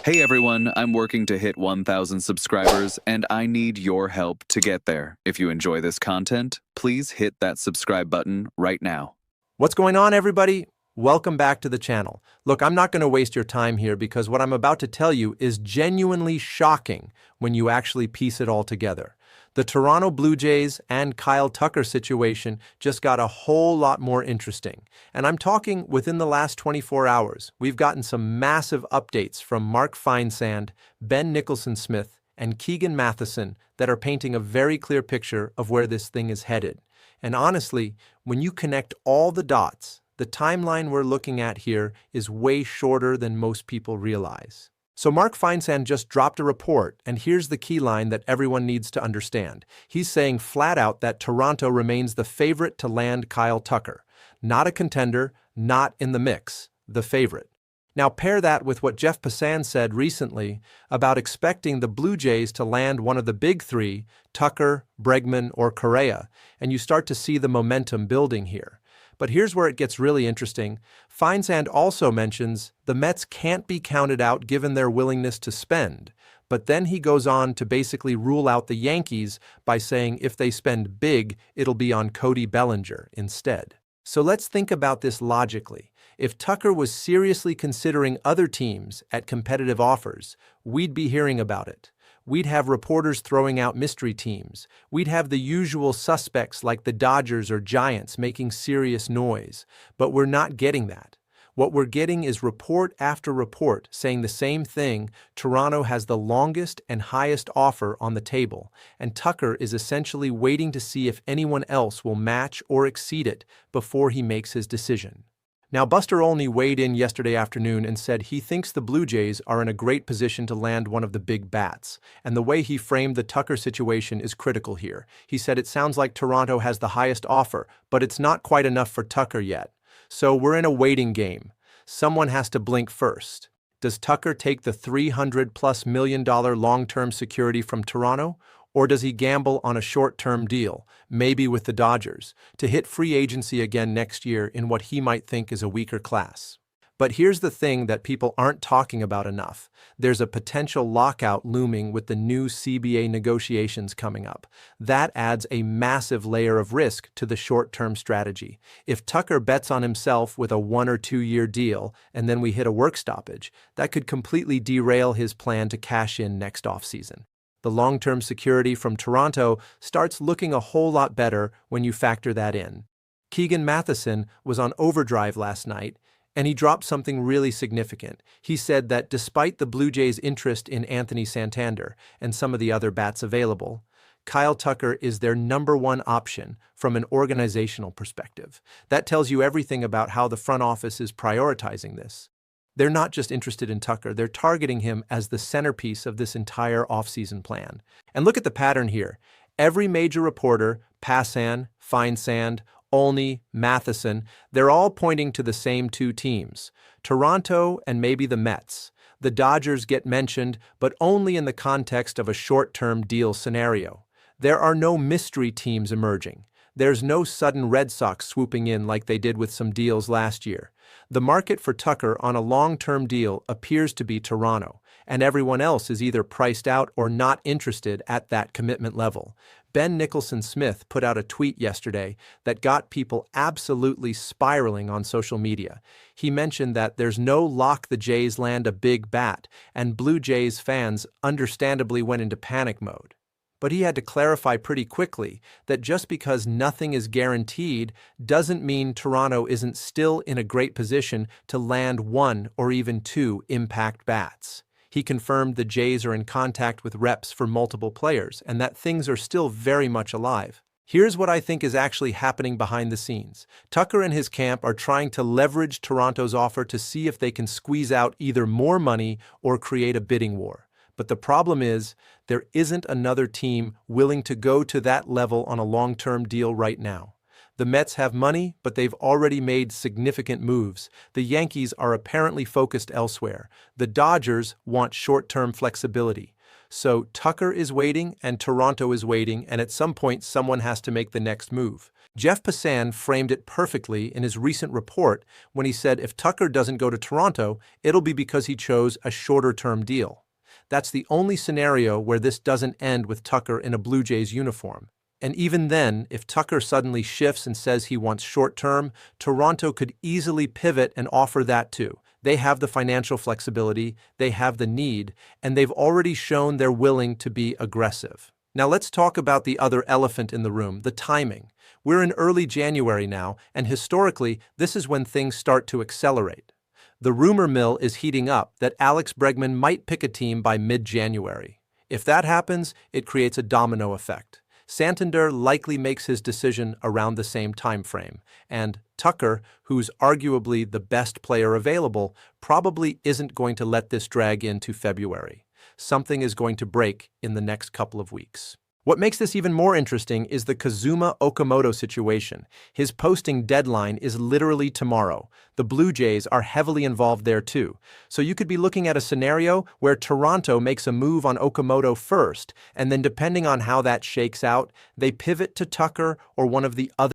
Hey everyone, I'm working to hit 1,000 subscribers and I need your help to get there. If you enjoy this content, please hit that subscribe button right now. What's going on, everybody? Welcome back to the channel. Look, I'm not going to waste your time here because what I'm about to tell you is genuinely shocking when you actually piece it all together. The Toronto Blue Jays and Kyle Tucker situation just got a whole lot more interesting. And I'm talking within the last 24 hours. We've gotten some massive updates from Mark Feinsand, Ben Nicholson-Smith, and Keegan Matheson that are painting a very clear picture of where this thing is headed. And honestly, when you connect all the dots, the timeline we're looking at here is way shorter than most people realize. So Mark Feinsand just dropped a report, and here's the key line that everyone needs to understand. He's saying flat out that Toronto remains the favorite to land Kyle Tucker. Not a contender, not in the mix, the favorite. Now pair that with what Jeff Passan said recently about expecting the Blue Jays to land one of the big three, Tucker, Bregman, or Correa, and you start to see the momentum building here. But here's where it gets really interesting. Feinsand also mentions the Mets can't be counted out given their willingness to spend. But then he goes on to basically rule out the Yankees by saying if they spend big, it'll be on Cody Bellinger instead. So let's think about this logically. If Tucker was seriously considering other teams at competitive offers, we'd be hearing about it. We'd have reporters throwing out mystery teams. We'd have the usual suspects like the Dodgers or Giants making serious noise. But we're not getting that. What we're getting is report after report saying the same thing. Toronto has the longest and highest offer on the table, and Tucker is essentially waiting to see if anyone else will match or exceed it before he makes his decision. Now, Buster Olney weighed in yesterday afternoon and said he thinks the Blue Jays are in a great position to land one of the big bats, and the way he framed the Tucker situation is critical here. He said it sounds like Toronto has the highest offer, but it's not quite enough for Tucker yet. So we're in a waiting game. Someone has to blink first. Does Tucker take the $300+ million long-term security from Toronto? Or does he gamble on a short-term deal, maybe with the Dodgers, to hit free agency again next year in what he might think is a weaker class? But here's the thing that people aren't talking about enough. There's a potential lockout looming with the new CBA negotiations coming up. That adds a massive layer of risk to the short-term strategy. If Tucker bets on himself with a 1 or 2 year deal and then we hit a work stoppage, that could completely derail his plan to cash in next offseason. The long-term security from Toronto starts looking a whole lot better when you factor that in. Keegan Matheson was on overdrive last night, and he dropped something really significant. He said that despite the Blue Jays' interest in Anthony Santander and some of the other bats available, Kyle Tucker is their #1 option from an organizational perspective. That tells you everything about how the front office is prioritizing this. They're not just interested in Tucker, they're targeting him as the centerpiece of this entire offseason plan. And look at the pattern here. Every major reporter, Passan, Feinsand, Olney, Matheson, they're all pointing to the same two teams, Toronto and maybe the Mets. The Dodgers get mentioned, but only in the context of a short-term deal scenario. There are no mystery teams emerging. There's no sudden Red Sox swooping in like they did with some deals last year. The market for Tucker on a long-term deal appears to be Toronto, and everyone else is either priced out or not interested at that commitment level. Ben Nicholson-Smith put out a tweet yesterday that got people absolutely spiraling on social media. He mentioned that there's no lock the Jays land a big bat, and Blue Jays fans understandably went into panic mode. But he had to clarify pretty quickly that just because nothing is guaranteed doesn't mean Toronto isn't still in a great position to land 1 or even 2 impact bats. He confirmed the Jays are in contact with reps for multiple players and that things are still very much alive. Here's what I think is actually happening behind the scenes. Tucker and his camp are trying to leverage Toronto's offer to see if they can squeeze out either more money or create a bidding war. But the problem is, there isn't another team willing to go to that level on a long-term deal right now. The Mets have money, but they've already made significant moves. The Yankees are apparently focused elsewhere. The Dodgers want short-term flexibility. So Tucker is waiting and Toronto is waiting, and at some point someone has to make the next move. Jeff Passan framed it perfectly in his recent report when he said if Tucker doesn't go to Toronto, it'll be because he chose a shorter-term deal. That's the only scenario where this doesn't end with Tucker in a Blue Jays uniform. And even then, if Tucker suddenly shifts and says he wants short-term, Toronto could easily pivot and offer that too. They have the financial flexibility, they have the need, and they've already shown they're willing to be aggressive. Now let's talk about the other elephant in the room, the timing. We're in early January now, and historically, this is when things start to accelerate. The rumor mill is heating up that Alex Bregman might pick a team by mid-January. If that happens, it creates a domino effect. Santander likely makes his decision around the same time frame, and Tucker, who's arguably the best player available, probably isn't going to let this drag into February. Something is going to break in the next couple of weeks. What makes this even more interesting is the Kazuma Okamoto situation. His posting deadline is literally tomorrow. The Blue Jays are heavily involved there too. So you could be looking at a scenario where Toronto makes a move on Okamoto first, and then depending on how that shakes out, they pivot to Tucker or one of the other